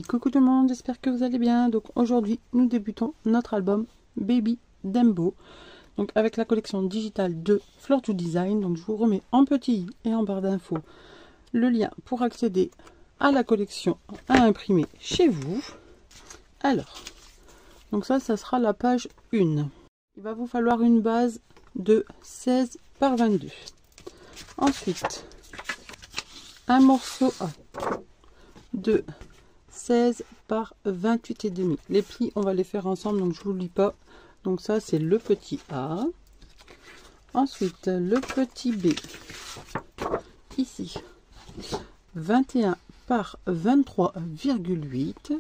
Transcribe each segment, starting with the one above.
Coucou tout le monde, j'espère que vous allez bien. Donc aujourd'hui, nous débutons notre album Baby Dembo. Donc avec la collection digitale de Fleur to Design. Donc je vous remets en petit et en barre d'infos le lien pour accéder à la collection à imprimer chez vous. Alors, donc ça sera la page 1. Il va vous falloir une base de 16 par 22. Ensuite, un morceau de 16 par 28 et demi. Les plis, on va les faire ensemble, donc je vous lis pas. Donc ça, c'est le petit A. Ensuite, le petit B. Ici, 21 par 23,8.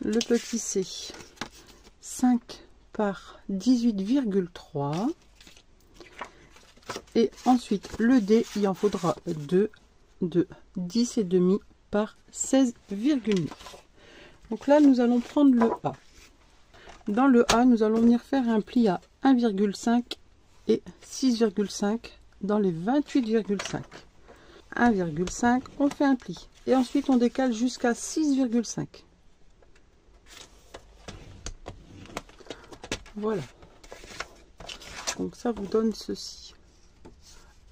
Le petit C, 5 par 18,3. Et ensuite, le D, il en faudra 2 de 10 et demi par 16,9. Donc là, nous allons prendre le A. Dans le A, nous allons venir faire un pli à 1,5 et 6,5 dans les 28,5. 1,5, on fait un pli. Et ensuite, on décale jusqu'à 6,5. Voilà. Donc ça vous donne ceci.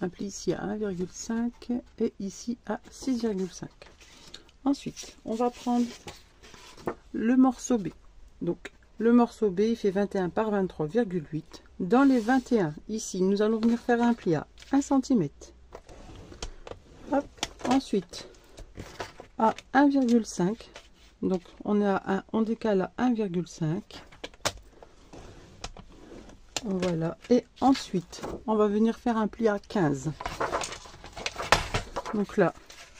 Un pli ici à 1,5 et ici à 6,5. Ensuite, on va prendre le morceau B. Donc, le morceau B, il fait 21 par 23,8. Dans les 21, ici, nous allons venir faire un pli à 1 cm. Hop. Ensuite, à 1,5. Donc, on décale à 1,5. Voilà. Et ensuite, on va venir faire un pli à 15. Donc là,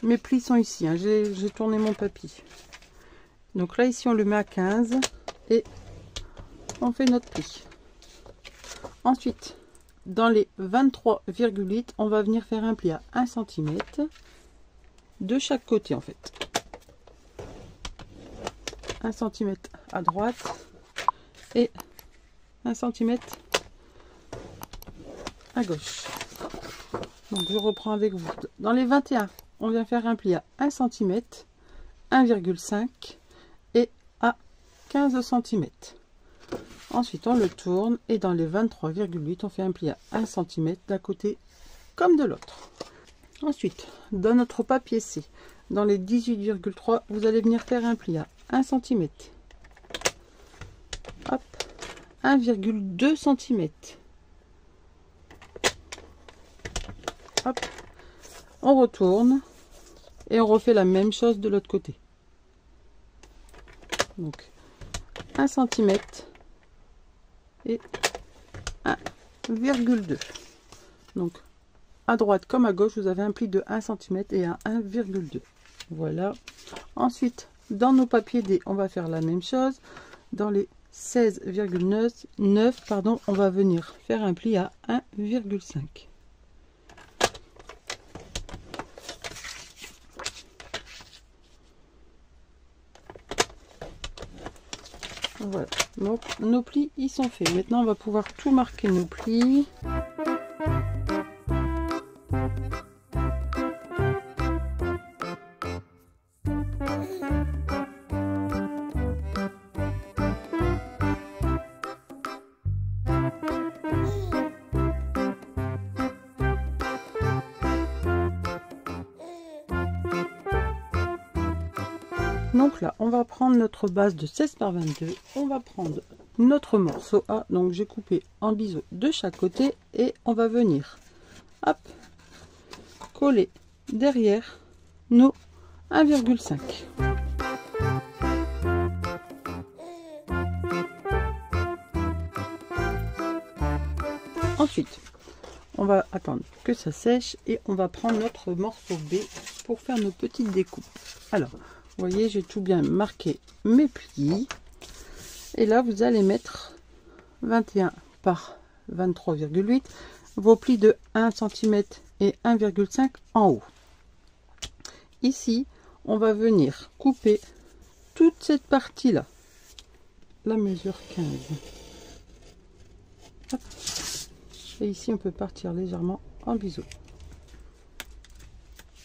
mes plis sont ici, hein. J'ai tourné mon papier. Donc là, ici, on le met à 15 et on fait notre pli. Ensuite, dans les 23,8, on va venir faire un pli à 1 cm de chaque côté, en fait. 1 cm à droite et 1 cm à gauche. Donc je reprends avec vous. Dans les 21, on vient faire un pli à 1 cm, 1,5 et à 15 cm. Ensuite, on le tourne et dans les 23,8, on fait un pli à 1 cm d'un côté comme de l'autre. Ensuite, dans notre papier C, dans les 18,3, vous allez venir faire un pli à 1 cm. Hop, 1,2 cm. Hop, on retourne et on refait la même chose de l'autre côté. Donc 1 cm et 1,2. Donc à droite comme à gauche, vous avez un pli de 1 cm et à 1,2. Voilà. Ensuite, dans nos papiers D, on va faire la même chose. Dans les 16,9, pardon, on va venir faire un pli à 1,5. Voilà, donc nos plis ils sont faits. Maintenant on va pouvoir tout marquer nos plis. Donc là, on va prendre notre base de 16 par 22. On va prendre notre morceau A. Donc j'ai coupé en biseau de chaque côté et on va venir, hop, coller derrière nos 1,5. Ensuite, on va attendre que ça sèche et on va prendre notre morceau B pour faire nos petites découpes. Alors, vous voyez, j'ai tout bien marqué mes plis. Et là, vous allez mettre 21 par 23,8. Vos plis de 1 cm et 1,5 en haut. Ici, on va venir couper toute cette partie-là. La mesure 15. Hop. Et ici, on peut partir légèrement en biseau.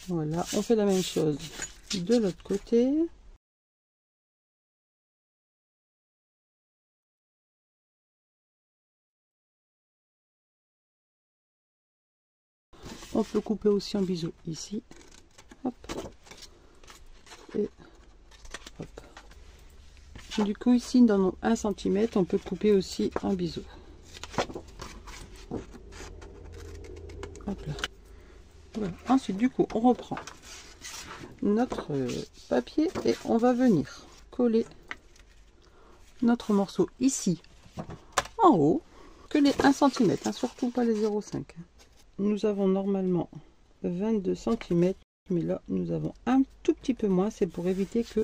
Voilà, on fait la même chose de l'autre côté. On peut couper aussi en biseau ici. Hop. Et hop. Du coup ici dans nos 1 cm, on peut couper aussi en biseau. Hop là. Voilà. Ensuite du coup on reprend notre papier et on va venir coller notre morceau ici en haut, que les 1 cm, hein, surtout pas les 0,5. Nous avons normalement 22 cm, mais là nous avons un tout petit peu moins, c'est pour éviter que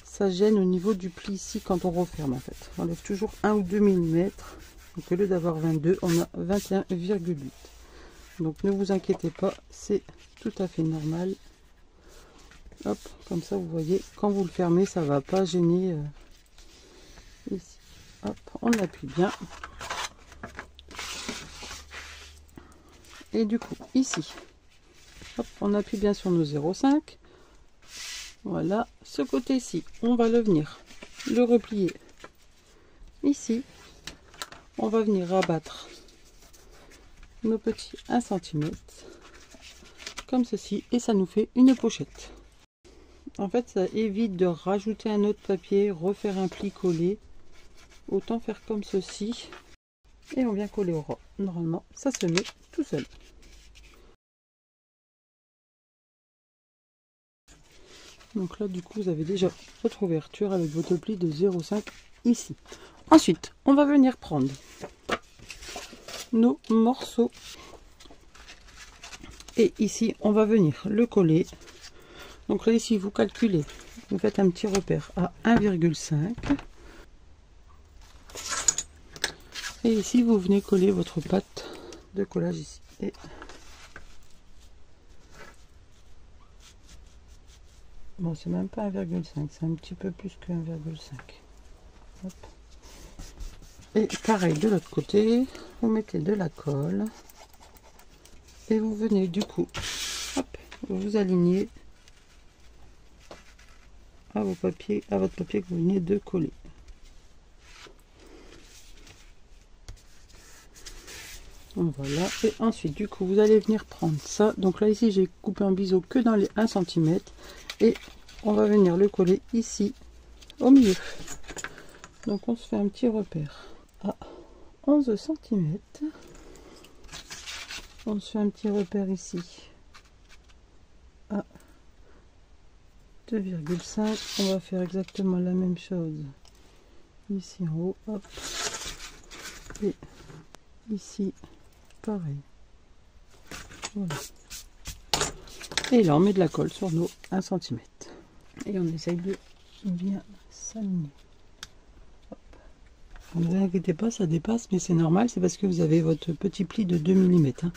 ça gêne au niveau du pli ici quand on referme. En fait on enlève toujours 1 ou 2 mm, donc au lieu d'avoir 22 on a 21,8. donc ne vous inquiétez pas, c'est tout à fait normal. Hop, comme ça vous voyez, quand vous le fermez ça va pas gêner ici. Hop, on appuie bien. Et du coup ici, hop, on appuie bien sur nos 0,5. Voilà, ce côté-ci, on va le venir le replier ici. On va venir rabattre nos petits 1 cm comme ceci et ça nous fait une pochette. En fait, ça évite de rajouter un autre papier, refaire un pli collé. Autant faire comme ceci et on vient coller au ras. Normalement, ça se met tout seul. Donc là, du coup, vous avez déjà votre ouverture avec votre pli de 0,5 ici. Ensuite, on va venir prendre nos morceaux et ici, on va venir le coller. Donc là, ici, vous calculez, vous faites un petit repère à 1,5. Et ici, vous venez coller votre pâte de collage ici. Et bon, c'est même pas 1,5, c'est un petit peu plus que 1,5. Et pareil de l'autre côté, vous mettez de la colle et vous venez du coup, hop, vous alignez à vos papiers, à votre papier que vous venez de coller. Voilà, et ensuite du coup vous allez venir prendre ça. Donc là ici j'ai coupé en biseau que dans les 1 cm et on va venir le coller ici au milieu. Donc on se fait un petit repère à 11 cm. On se fait un petit repère ici à 2,5. On va faire exactement la même chose ici en haut, hop, et ici pareil. Voilà. Et là on met de la colle sur nos 1 cm et on essaye de bien s'aligner. Ne vous inquiétez pas, ça dépasse, mais c'est normal, c'est parce que vous avez votre petit pli de 2 mm. Hein.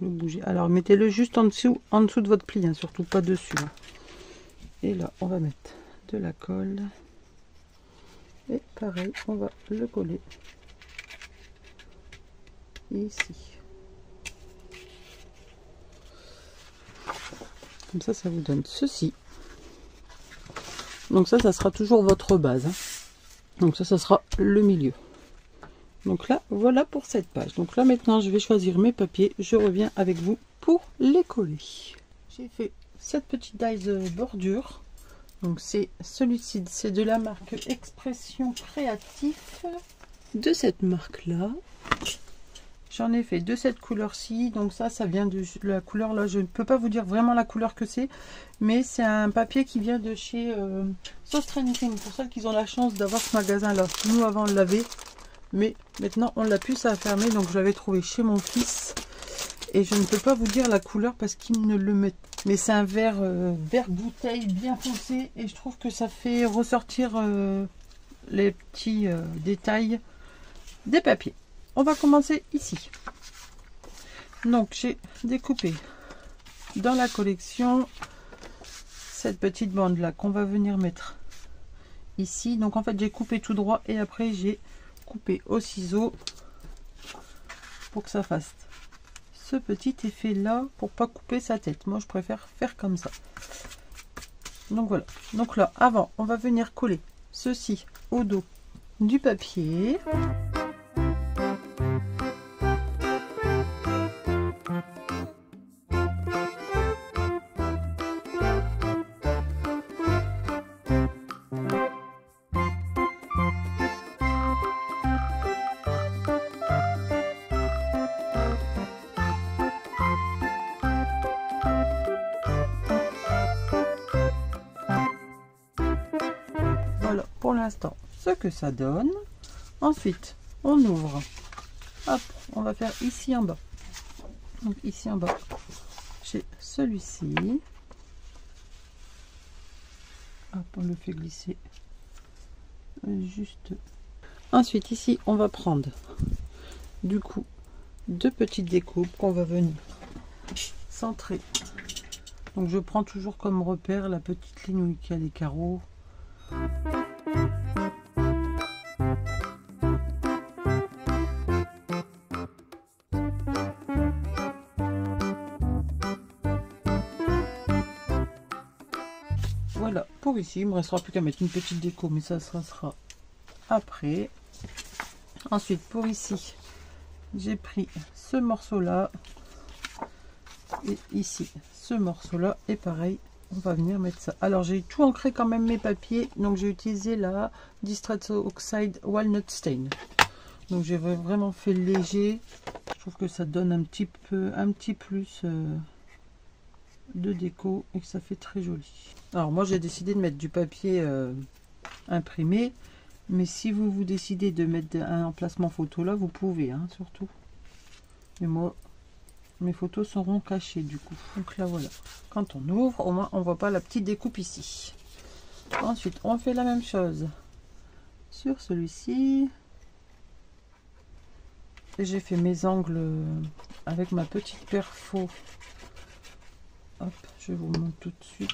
Le bouger. Alors mettez-le juste en dessous de votre pli, hein, surtout pas dessus. Hein. Et là, on va mettre de la colle. Et pareil, on va le coller ici. Comme ça, ça vous donne ceci. Donc ça sera toujours votre base. Hein. Donc ça sera le milieu. Donc là, voilà pour cette page. Donc là, maintenant, je vais choisir mes papiers. Je reviens avec vous pour les coller. J'ai fait cette petite dies bordure. Donc c'est celui-ci, c'est de la marque Expression Créatif. De cette marque-là. J'en ai fait de cette couleur-ci. Donc ça vient de la couleur là. Je ne peux pas vous dire vraiment la couleur que c'est. Mais c'est un papier qui vient de chez Sauce Training. Pour celles qui ont la chance d'avoir ce magasin-là. Nous, avant, on l'avait. Mais maintenant, on l'a plus, ça a fermé. Donc, je l'avais trouvé chez mon fils. Et je ne peux pas vous dire la couleur parce qu'il ne le met. Mais c'est un vert bouteille bien foncé. Et je trouve que ça fait ressortir les petits détails des papiers. On va commencer ici. Donc, j'ai découpé dans la collection cette petite bande là qu'on va venir mettre ici. Donc, en fait, j'ai coupé tout droit et après, j'ai coupé au ciseau pour que ça fasse ce petit effet là pour pas couper sa tête. Moi je préfère faire comme ça. Donc voilà. Donc là, avant, on va venir coller ceci au dos du papier. Voilà pour l'instant ce que ça donne. Ensuite on ouvre, hop, on va faire ici en bas. Donc ici en bas j'ai celui-ci, hop, on le fait glisser juste. Ensuite ici on va prendre du coup deux petites découpes qu'on va venir centrer. Donc je prends toujours comme repère la petite ligne où il y a les carreaux. Voilà pour ici, il me restera plus qu'à mettre une petite déco, mais ça sera après. Ensuite pour ici, j'ai pris ce morceau là et ici ce morceau là, et pareil, on va venir mettre ça. Alors j'ai tout ancré quand même mes papiers, donc j'ai utilisé la Distress Oxide Walnut Stain. Donc j'ai vraiment fait léger. Je trouve que ça donne un petit plus de déco et que ça fait très joli. Alors moi j'ai décidé de mettre du papier imprimé, mais si vous décidez de mettre un emplacement photo là, vous pouvez, hein, surtout. Et moi mes photos seront cachées du coup. Donc là voilà, quand on ouvre, au moins on voit pas la petite découpe ici. Ensuite on fait la même chose sur celui-ci. Et j'ai fait mes angles avec ma petite perfo. Hop, je vous montre tout de suite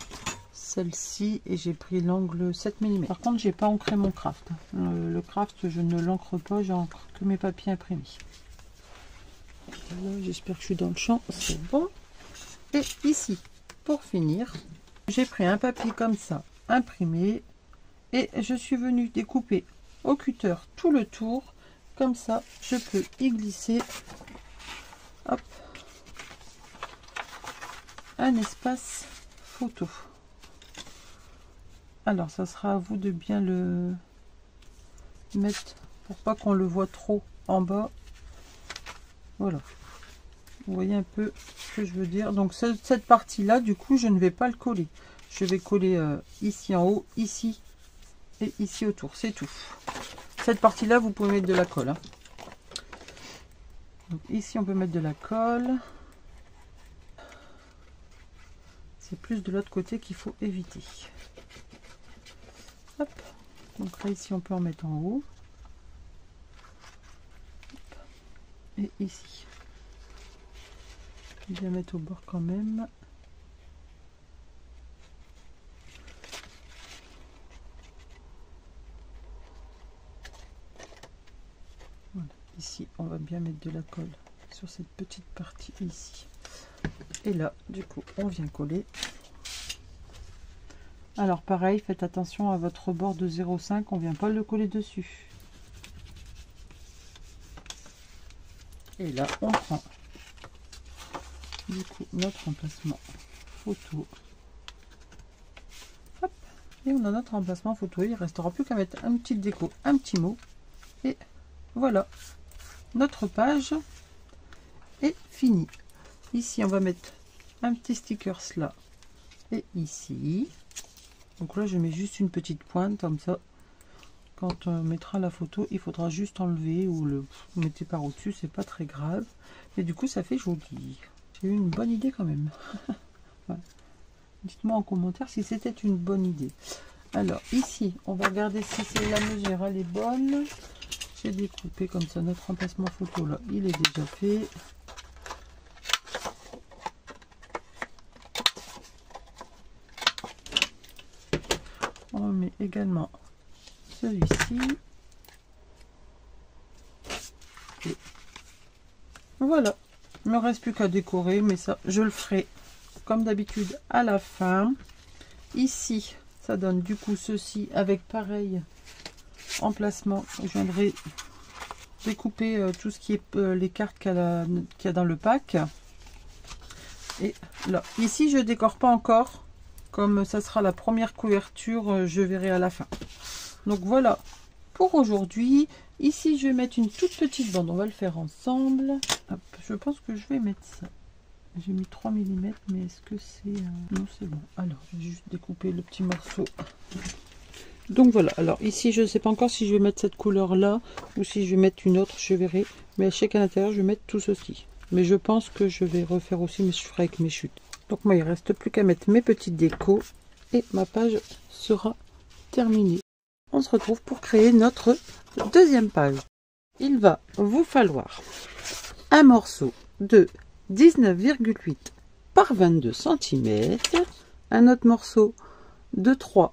celle-ci, et j'ai pris l'angle 7 mm. Par contre j'ai pas ancré mon craft. Le craft je ne l'encre pas, j'encre que mes papiers imprimés. J'espère que je suis dans le champ, c'est bon. Et ici, pour finir, j'ai pris un papier comme ça, imprimé, et je suis venue découper au cutter tout le tour. Comme ça, je peux y glisser, hop, un espace photo. Alors, ça sera à vous de bien le mettre pour pas qu'on le voit trop en bas. Voilà. Vous voyez un peu ce que je veux dire. Donc cette partie là, du coup je ne vais pas le coller, je vais coller ici en haut, ici et ici autour, c'est tout. Cette partie là vous pouvez mettre de la colle, hein. Donc ici on peut mettre de la colle, c'est plus de l'autre côté qu'il faut éviter. Hop. Donc là ici on peut en mettre en haut et ici. Bien mettre au bord quand même. Voilà. Ici on va bien mettre de la colle sur cette petite partie ici, et là du coup on vient coller. Alors pareil, faites attention à votre bord de 0,5, on vient pas le coller dessus. Et là on prend du coup notre emplacement photo, hop, et on a notre emplacement photo. Il restera plus qu'à mettre un petit déco, un petit mot, et voilà, notre page est finie. Ici on va mettre un petit sticker là, et ici, donc là je mets juste une petite pointe comme ça. Quand on mettra la photo, il faudra juste enlever ou le mettez par au-dessus, c'est pas très grave, mais du coup ça fait joli. J'ai eu une bonne idée quand même. Ouais. Dites-moi en commentaire si c'était une bonne idée. Alors ici, on va regarder si c'est la mesure, elle est bonne. J'ai découpé comme ça notre emplacement photo là, il est déjà fait. On met également celui-ci. Et voilà. Il ne me reste plus qu'à décorer, mais ça je le ferai comme d'habitude à la fin. Ici, ça donne du coup ceci avec pareil emplacement. Je viendrai découper tout ce qui est les cartes qu'il y a dans le pack. Et là, ici, je décore pas encore. Comme ça sera la première couverture, je verrai à la fin. Donc voilà pour aujourd'hui. Ici, je vais mettre une toute petite bande. On va le faire ensemble. Hop, je pense que je vais mettre ça. J'ai mis 3 mm, mais est-ce que c'est... Non, c'est bon. Alors, je vais juste découper le petit morceau. Donc voilà. Alors ici, je ne sais pas encore si je vais mettre cette couleur-là ou si je vais mettre une autre. Je verrai. Mais je sais qu'à l'intérieur, je vais mettre tout ceci. Mais je pense que je vais refaire aussi, mais je ferai avec mes chutes. Donc moi, il ne reste plus qu'à mettre mes petites décos. Et ma page sera terminée. On se retrouve pour créer notre deuxième page. Il va vous falloir un morceau de 19,8 par 22 cm, un autre morceau de 3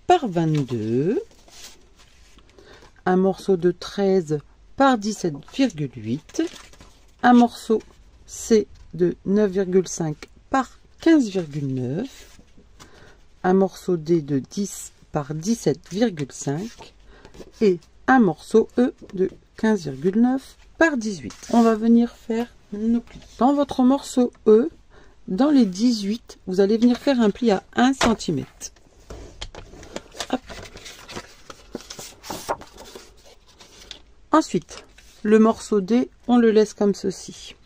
par 22, un morceau de 13 par 17,8, un morceau C de 9,5 par 15,9, un morceau D de 10 par 17,5 et un morceau E de 15,9 par 18. On va venir faire nos plis. Dans votre morceau E, dans les 18, vous allez venir faire un pli à 1 cm. Hop. Ensuite, le morceau D, on le laisse comme ceci.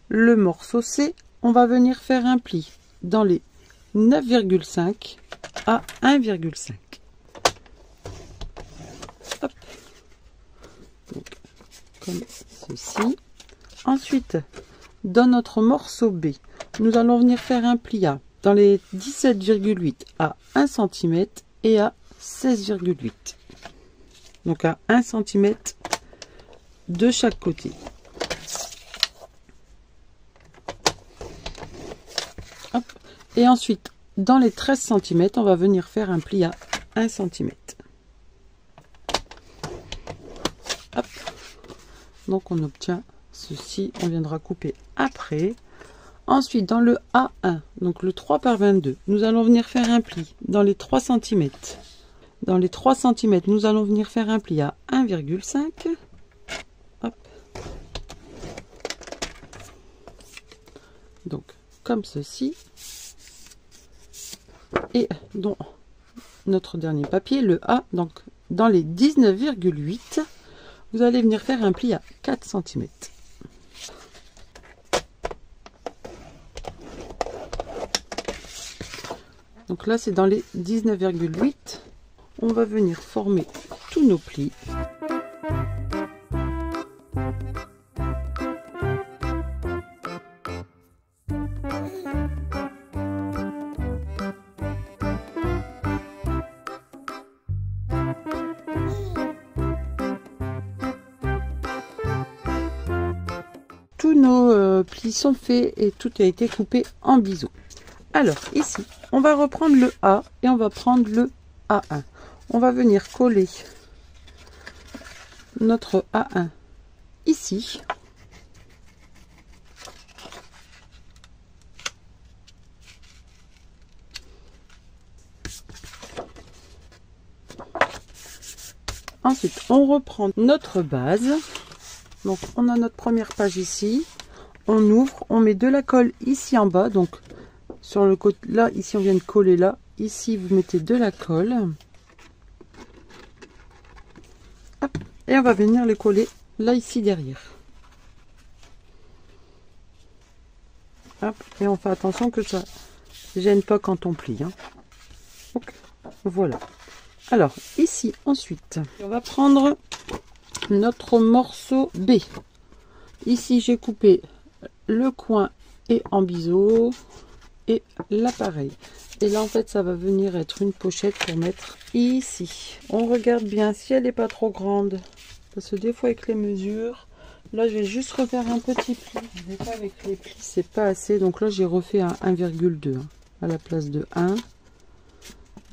Le morceau C, on va venir faire un pli dans les 9,5 à 1,5. Hop. Donc, comme ceci. Ensuite, dans notre morceau B, nous allons venir faire un pli à dans les 17,8 à 1 cm et à 16,8. Donc à 1 cm de chaque côté. Hop. Et ensuite, dans les 13 cm, on va venir faire un pli à 1 cm. Hop. Donc on obtient ceci, on viendra couper après. Ensuite, dans le A1, donc le 3 par 22, nous allons venir faire un pli dans les 3 cm. Dans les 3 cm, nous allons venir faire un pli à 1,5. Hop. Donc, comme ceci. Et dans notre dernier papier, le A, donc dans les 19,8, vous allez venir faire un pli à 4 cm. Donc là, c'est dans les 19,8. On va venir former tous nos plis. Tous nos plis sont faits et tout a été coupé en biseau. Alors ici, on va reprendre le A et on va prendre le A1. On va venir coller notre A1 ici. Ensuite, on reprend notre base. Donc, on a notre première page ici. On ouvre, on met de la colle ici en bas. Donc, sur le côté là, ici, on vient de coller là. Ici, vous mettez de la colle. Hop, et on va venir les coller là, ici, derrière. Hop, et on fait attention que ça ne gêne pas quand on plie. Hein. Donc, voilà. Alors, ici, ensuite, on va prendre notre morceau B. Ici, j'ai coupé le coin et en biseau et l'appareil. Et là, en fait, ça va venir être une pochette pour mettre ici. On regarde bien si elle n'est pas trop grande. Parce que des fois, avec les mesures, là, je vais juste refaire un petit pli. Des fois, avec les plis, c'est pas assez. Donc là, j'ai refait un 1,2 hein, à la place de 1.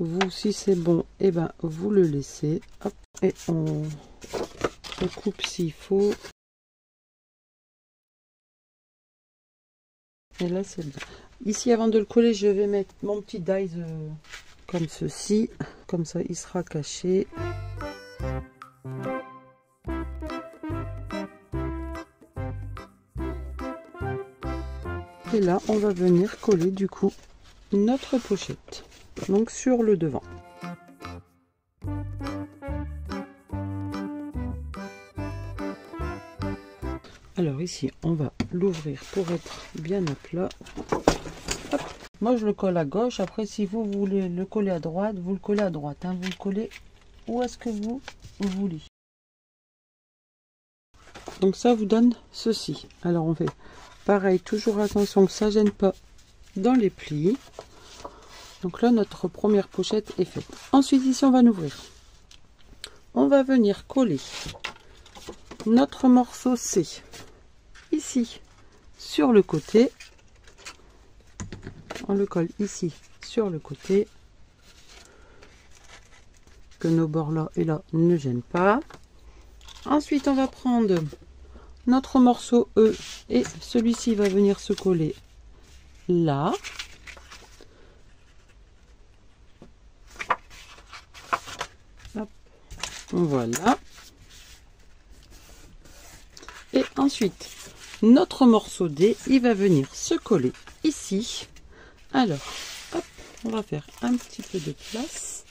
Vous, si c'est bon, et ben vous le laissez. Hop, et on coupe s'il faut. Et là, c'est bien. Ici, avant de le coller, je vais mettre mon petit dies comme ceci. Comme ça, il sera caché. Et là, on va venir coller du coup notre pochette. Donc sur le devant. Alors ici, on va l'ouvrir pour être bien à plat. Hop. Moi, je le colle à gauche. Après, si vous voulez le coller à droite, vous le collez à droite. Hein. Vous le collez où est-ce que vous voulez. Donc ça vous donne ceci. Alors on fait pareil, toujours attention que ça gêne pas dans les plis. Donc là, notre première pochette est faite. Ensuite, ici, on va l'ouvrir. On va venir coller notre morceau C ici sur le côté. On le colle ici sur le côté, que nos bords là et là ne gênent pas. Ensuite, on va prendre notre morceau E et celui-ci va venir se coller là. Hop. Voilà. Et ensuite, notre morceau D, il va venir se coller ici. Alors, hop, on va faire un petit peu de place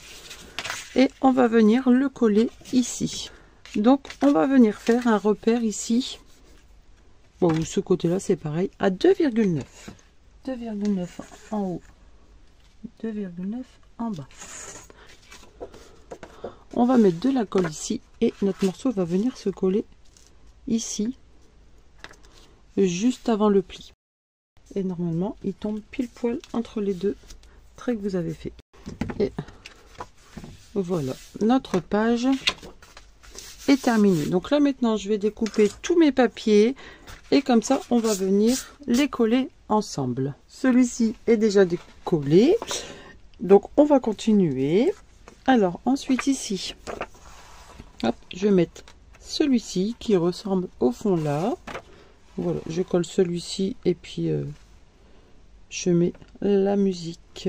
et on va venir le coller ici. Donc, on va venir faire un repère ici. Bon, ce côté-là, c'est pareil, à 2,9. 2,9 en haut, 2,9 en bas. On va mettre de la colle ici et notre morceau va venir se coller ici, juste avant le pli. Et normalement, il tombe pile poil entre les deux traits que vous avez fait. Et voilà, notre page est terminée. Donc là, maintenant, je vais découper tous mes papiers et comme ça, on va venir les coller ensemble. Celui-ci est déjà décollé, donc on va continuer. Alors, ensuite, ici, hop, je vais mettre celui-ci qui ressemble au fond là. Voilà, je colle celui-ci et puis je mets la musique.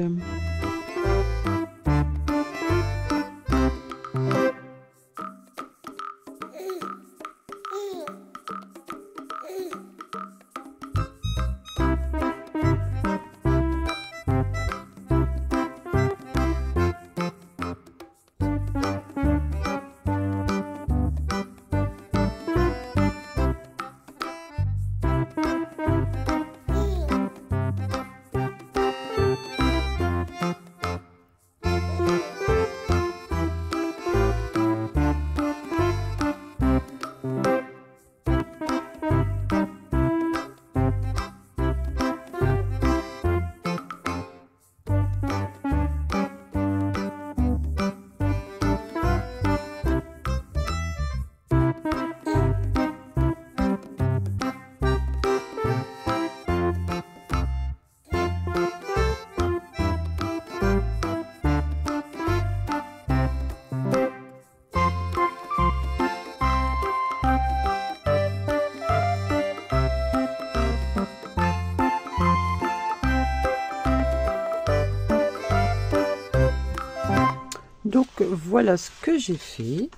Donc voilà ce que j'ai fait.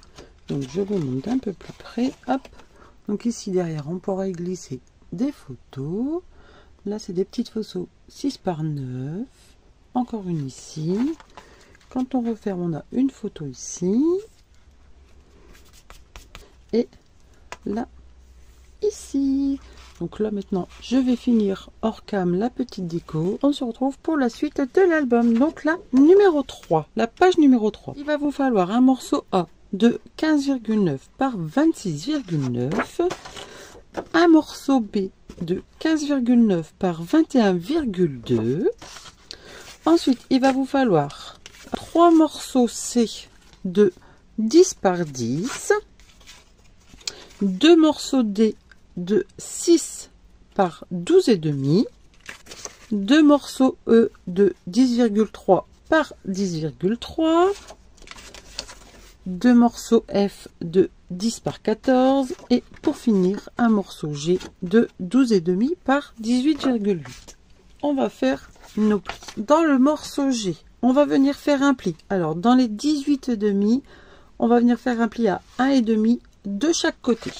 Donc je vous montre un peu plus près. Hop. Donc ici derrière on pourra y glisser des photos. Là c'est des petites photos 6 par 9. Encore une ici. Quand on referme, on a une photo ici. Et là, ici. Donc là maintenant, je vais finir hors cam la petite déco. On se retrouve pour la suite de l'album. Donc là, numéro 3, la page numéro 3. Il va vous falloir un morceau A de 15,9 par 26,9. Un morceau B de 15,9 par 21,2. Ensuite, il va vous falloir 3 morceaux C de 10 par 10. 2 morceaux D de 6 par 12,5, 2 morceaux E de 10,3 par 10,3, 2 morceaux F de 10 par 14 et pour finir un morceau G de 12,5 par 18,8. on va faire nos plis. Dans le morceau G, on va venir faire un pli. Alors, dans les 18,5, on va venir faire un pli à 1,5 de chaque côté.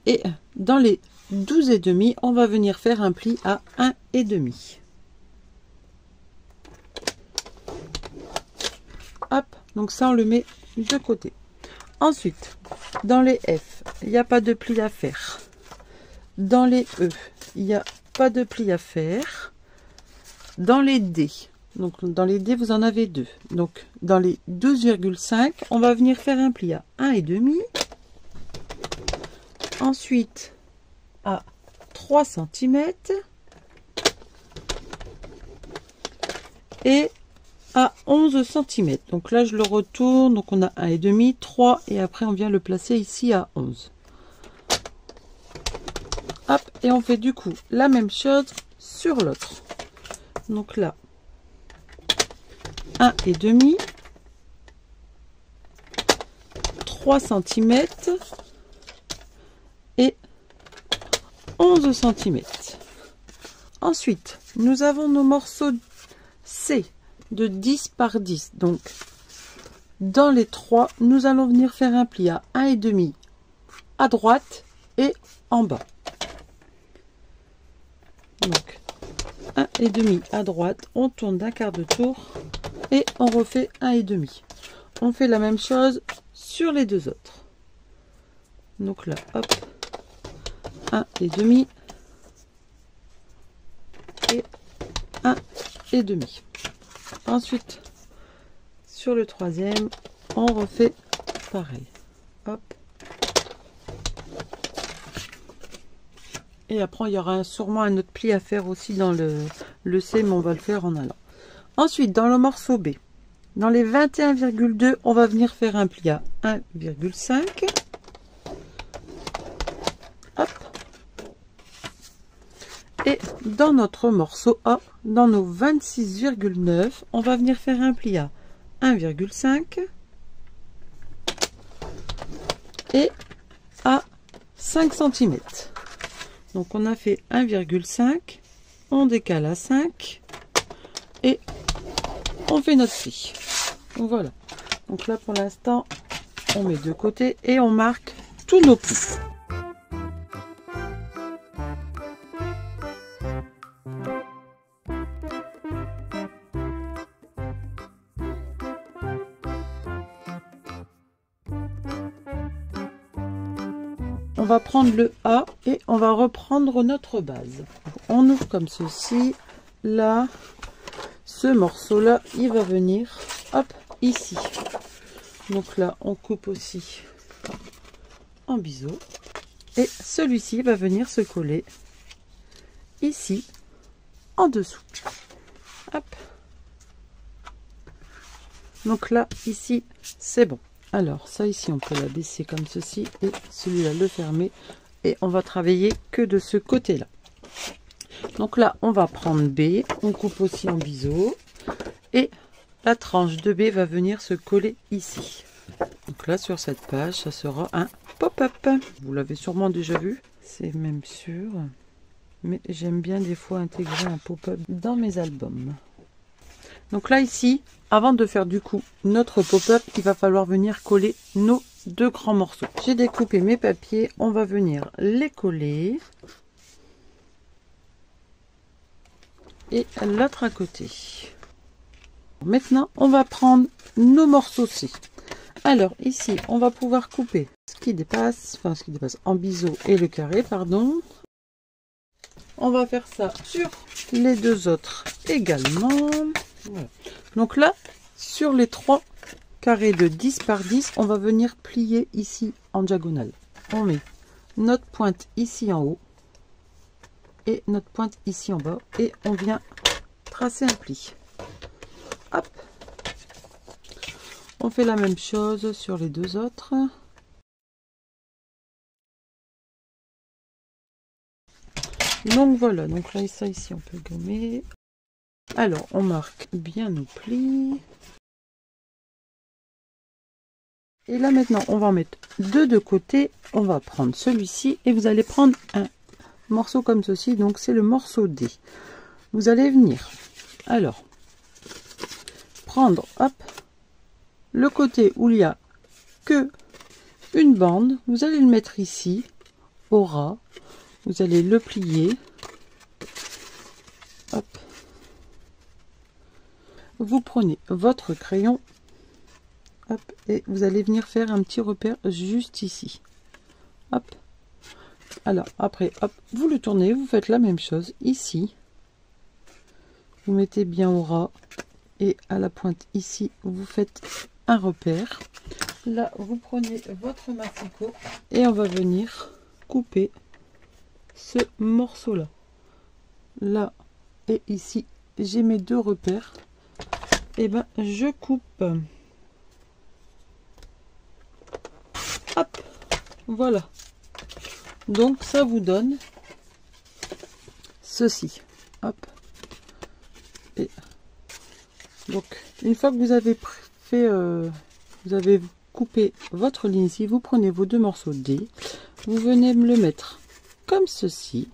Et dans les 12,5, on va venir faire un pli à 1,5. Hop, donc ça on le met de côté. Ensuite, dans les F, il n'y a pas de pli à faire. Dans les E, il n'y a pas de pli à faire. Dans les D, donc dans les D, vous en avez 2. Donc dans les 12,5, on va venir faire un pli à 1,5. Ensuite, à 3 cm. Et à 11 cm. Donc là, je le retourne. Donc on a 1,5, 3. Et après, on vient le placer ici à 11. Hop, et on fait du coup la même chose sur l'autre. Donc là, 1,5, 3 cm et 11 cm. Ensuite, nous avons nos morceaux C de 10 par 10. Donc, dans les 3, nous allons venir faire un pli à 1,5 à droite et en bas. Donc, 1,5 à droite, on tourne d'un quart de tour et on refait 1,5. On fait la même chose sur les deux autres. Donc là, hop, 1,5 et 1,5. Ensuite, sur le troisième, on refait pareil. Hop. Et après, il y aura sûrement un autre pli à faire aussi dans le C, mais on va le faire en allant. Ensuite, dans le morceau B, dans les 21,2, on va venir faire un pli à 1,5. Hop. Et dans notre morceau A, dans nos 26,9, on va venir faire un pli à 1,5 et à 5 cm. Donc on a fait 1,5, on décale à 5 et on fait notre pli. Donc voilà. Donc là pour l'instant, on met de côté et on marque tous nos plis. On va prendre le A et on va reprendre notre base. On ouvre comme ceci. Là, ce morceau-là, il va venir, hop, ici. Donc là, on coupe aussi en biseau. Et celui-ci va venir se coller ici, en dessous. Hop. Donc là, ici, c'est bon. Alors, ça ici, on peut la baisser comme ceci et celui-là le fermer. Et on va travailler que de ce côté-là. Donc là, on va prendre B. On coupe aussi en biseau. Et la tranche de B va venir se coller ici. Donc là, sur cette page, ça sera un pop-up. Vous l'avez sûrement déjà vu. C'est même sûr. Mais j'aime bien des fois intégrer un pop-up dans mes albums. Donc là, ici, avant de faire du coup notre pop-up, il va falloir venir coller nos deux grands morceaux. J'ai découpé mes papiers, on va venir les coller. Et l'autre à côté. Maintenant, on va prendre nos morceaux C. Alors ici, on va pouvoir couper ce qui dépasse en biseau et le carré, pardon. On va faire ça sur les deux autres également. Voilà. Donc là, sur les 3 carrés de 10 par 10, on va venir plier ici en diagonale. On met notre pointe ici en haut et notre pointe ici en bas et on vient tracer un pli. Hop. On fait la même chose sur les deux autres. Donc voilà, donc là ça ici on peut gommer. Alors on marque bien nos plis. Et là maintenant, on va en mettre deux de côté. On va prendre celui-ci et vous allez prendre un morceau comme ceci. Donc c'est le morceau D. Vous allez venir, alors, prendre, hop, le côté où il y a que une bande. Vous allez le mettre ici, au ras. Vous allez le plier. Hop. Vous prenez votre crayon. Hop, et vous allez venir faire un petit repère juste ici. Hop. Alors après, hop, vous le tournez, vous faites la même chose ici. Vous mettez bien au ras et à la pointe ici, vous faites un repère. Là, vous prenez votre massicot et on va venir couper ce morceau là. Là et ici, j'ai mes deux repères. Et ben, je coupe. Hop, voilà. Donc ça vous donne ceci. Hop. Et donc une fois que vous avez fait, vous avez coupé votre ligne ici, vous prenez vos deux morceaux de D, vous venez me le mettre comme ceci.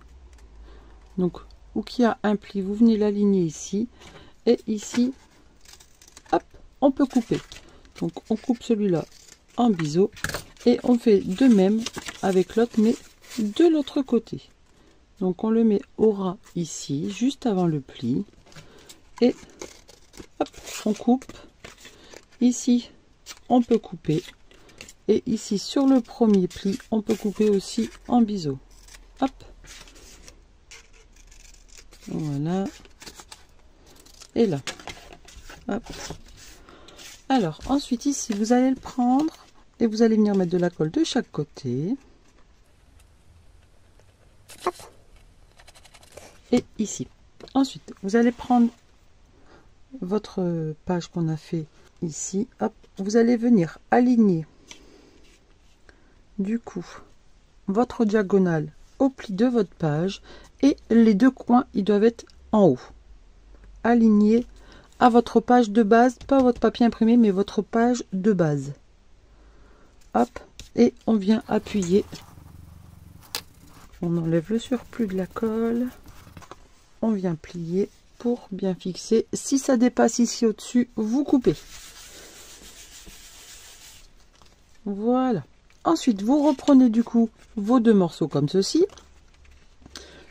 Donc où qu'il y a un pli, vous venez l'aligner ici et ici. Hop, on peut couper. Donc on coupe celui-là en biseau et on fait de même avec l'autre, mais de l'autre côté. Donc on le met au ras ici, juste avant le pli, et hop, on coupe. Ici, on peut couper, et ici sur le premier pli, on peut couper aussi en biseau. Hop, voilà, et là, hop. Alors ensuite ici, vous allez le prendre et vous allez venir mettre de la colle de chaque côté. Et ici. Ensuite, vous allez prendre votre page qu'on a fait ici. Hop, vous allez venir aligner du coup votre diagonale au pli de votre page et les deux coins, ils doivent être en haut. Alignés à votre page de base, pas votre papier imprimé, mais votre page de base. Hop, et on vient appuyer. On enlève le surplus de la colle. On vient plier pour bien fixer. Si ça dépasse ici au-dessus, vous coupez. Voilà. Ensuite, vous reprenez du coup vos deux morceaux comme ceci.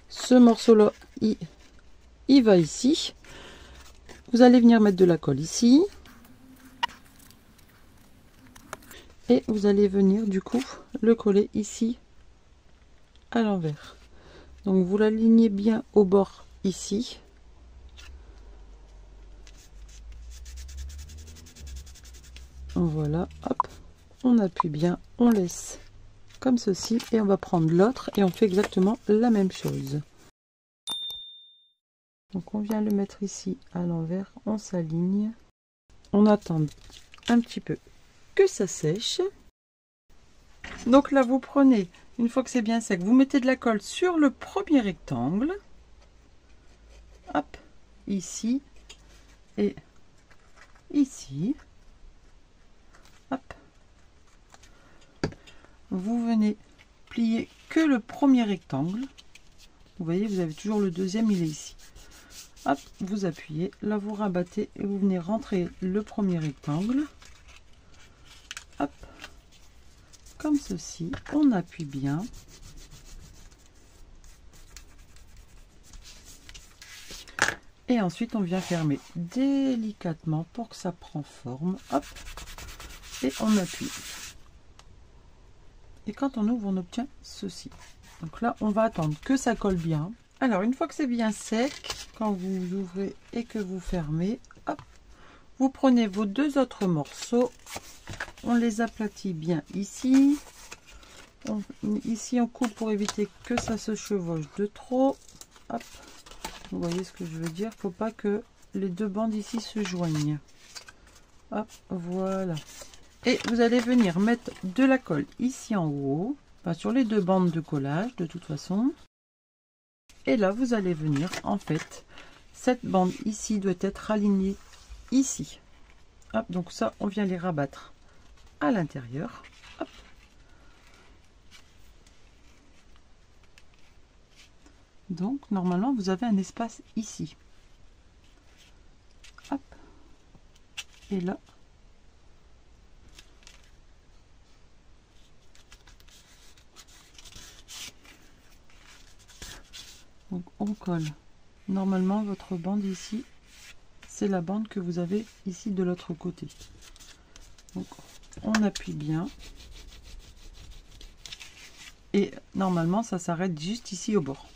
Ce morceau-là, il va ici. Vous allez venir mettre de la colle ici. Et vous allez venir du coup le coller ici à l'envers. Donc vous l'alignez bien au bord ici. Voilà, hop, on appuie bien, on laisse comme ceci et on va prendre l'autre et on fait exactement la même chose. Donc on vient le mettre ici à l'envers, on s'aligne, on attend un petit peu que ça sèche. Donc là vous prenez, une fois que c'est bien sec, vous mettez de la colle sur le premier rectangle, hop, ici et ici, hop. Vous venez plier que le premier rectangle. Vous voyez, vous avez toujours le deuxième, il est ici. Hop, vous appuyez, là vous rabattez et vous venez rentrer le premier rectangle. Hop, comme ceci, on appuie bien. Et ensuite, on vient fermer délicatement pour que ça prenne forme. Hop, et on appuie. Et quand on ouvre, on obtient ceci. Donc là, on va attendre que ça colle bien. Alors, une fois que c'est bien sec, quand vous ouvrez et que vous fermez, hop, vous prenez vos deux autres morceaux. On les aplatit bien ici. Ici, on coupe pour éviter que ça se chevauche de trop. Hop. Vous voyez ce que je veux dire? Faut pas que les deux bandes ici se joignent. Hop, voilà. Et vous allez venir mettre de la colle ici en haut, enfin sur les deux bandes de collage de toute façon. Et là, vous allez venir, en fait, cette bande ici doit être alignée ici. Hop, donc ça, on vient les rabattre à l'intérieur. Hop. Donc normalement vous avez un espace ici. Hop. Et là. Donc on colle. Normalement votre bande ici, c'est la bande que vous avez ici de l'autre côté. Donc on appuie bien. Et normalement ça s'arrête juste ici au bord.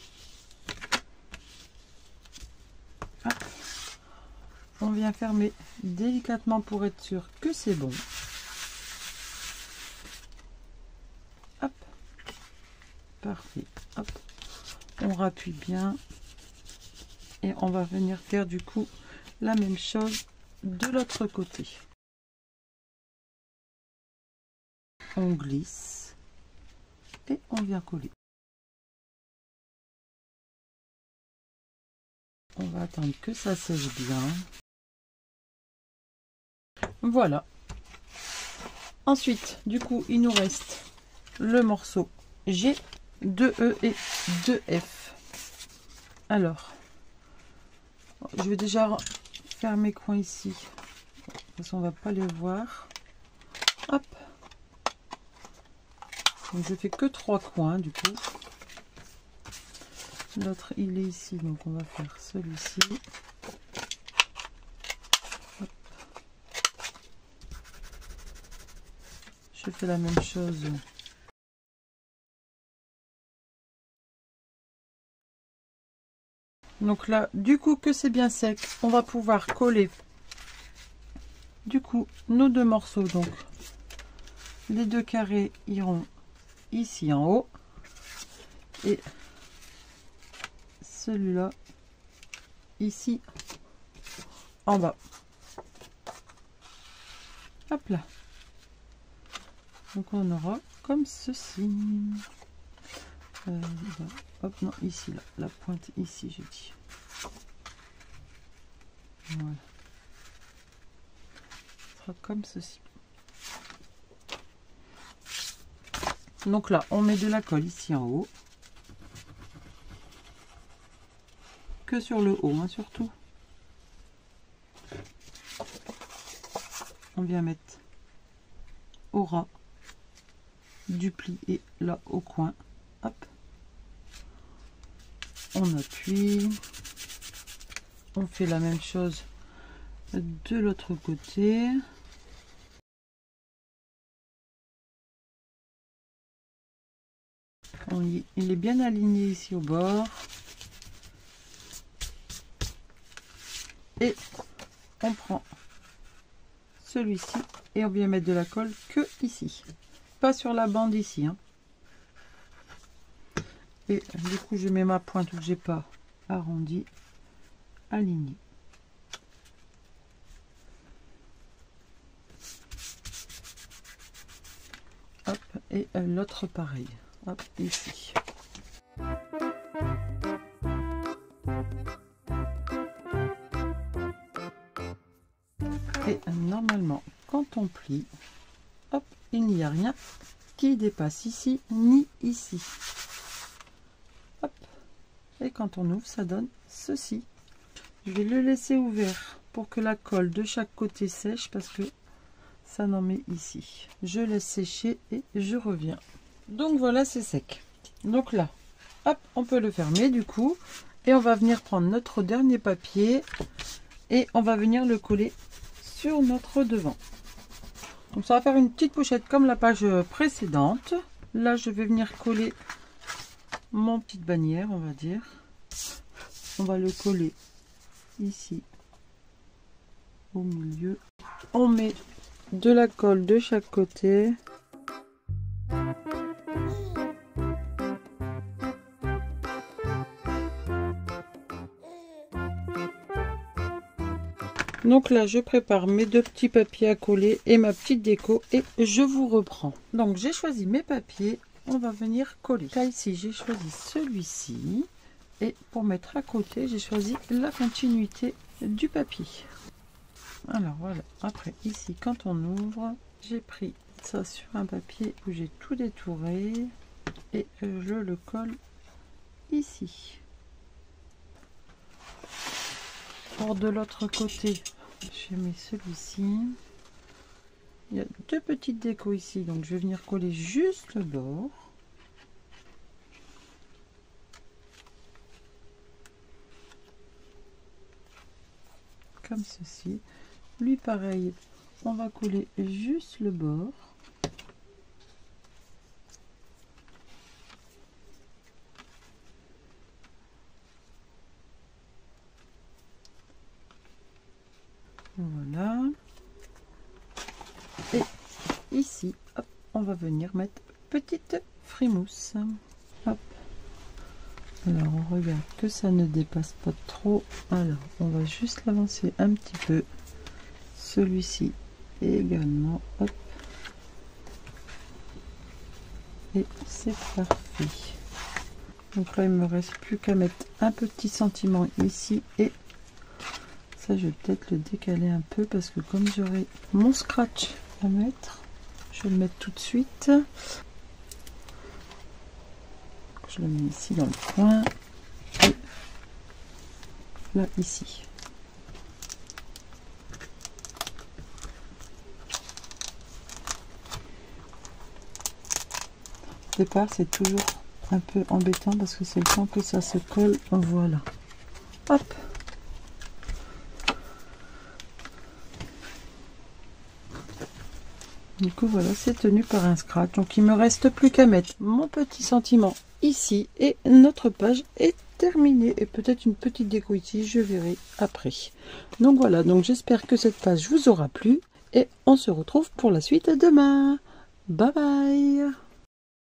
Hop. On vient fermer délicatement pour être sûr que c'est bon. Hop. Parfait. Hop. On rappuie bien. Et on va venir faire du coup la même chose de l'autre côté. On glisse et on vient coller. On va attendre que ça sèche bien. Voilà. Ensuite, du coup, il nous reste le morceau G, 2E et 2F. Alors, je vais déjà faire mes coins ici, parce qu'on va pas les voir. Hop. Donc je fais que 3 coins du coup. L'autre il est ici, donc on va faire celui-ci. Je fais la même chose. Donc là, du coup que c'est bien sec, on va pouvoir coller du coup nos deux morceaux. Donc les deux carrés iront ici en haut et celui-là ici en bas. Hop là. Donc on aura comme ceci. Hop, non, ici, là, la pointe ici, j'ai dit. Voilà. Ce sera comme ceci. Donc là, on met de la colle ici en haut. Que sur le haut, hein, surtout. On vient mettre au ras du pli et là au coin. Hop. On appuie. On fait la même chose de l'autre côté. Il est bien aligné ici au bord. Et on prend celui-ci et on vient mettre de la colle que ici. Pas sur la bande ici. Hein. Et du coup, je mets ma pointe où j'ai pas arrondi, aligné. Hop, et l'autre pareil. Hop, ici. Et normalement, quand on plie, hop, il n'y a rien qui dépasse ici ni ici. Hop. Et quand on ouvre, ça donne ceci. Je vais le laisser ouvert pour que la colle de chaque côté sèche parce que ça n'en met ici. Je laisse sécher et je reviens. Donc voilà, c'est sec. Donc là, hop, on peut le fermer du coup. Et on va venir prendre notre dernier papier et on va venir le coller sur notre devant. Donc ça va faire une petite pochette comme la page précédente. Là, je vais venir coller mon petite bannière, on va dire. On va le coller ici au milieu. On met de la colle de chaque côté. Donc là, je prépare mes deux petits papiers à coller et ma petite déco et je vous reprends. Donc j'ai choisi mes papiers, on va venir coller. Là ici, j'ai choisi celui-ci et pour mettre à côté, j'ai choisi la continuité du papier. Alors voilà, après ici, quand on ouvre, j'ai pris ça sur un papier où j'ai tout détouré et je le colle ici. Pour de l'autre côté, je mets celui-ci. Il y a deux petites décos ici, donc je vais venir coller juste le bord. Comme ceci. Lui pareil, on va coller juste le bord. Voilà. Et ici, hop, on va venir mettre petite frimousse. Hop. Alors on regarde que ça ne dépasse pas trop. Alors on va juste l'avancer un petit peu. Celui-ci également. Hop. Et c'est parfait. Donc là il me reste plus qu'à mettre un petit sentiment ici et ça je vais peut-être le décaler un peu parce que comme j'aurai mon scratch à mettre, je vais le mettre tout de suite. Je le mets ici dans le coin et là ici. Au départ c'est toujours un peu embêtant parce que c'est le temps que ça se colle. Voilà. Hop. Du coup voilà, c'est tenu par un scratch. Donc il me reste plus qu'à mettre mon petit sentiment ici et notre page est terminée. Et peut-être une petite déco ici, je verrai après. Donc voilà, donc j'espère que cette page vous aura plu et on se retrouve pour la suite demain. Bye bye.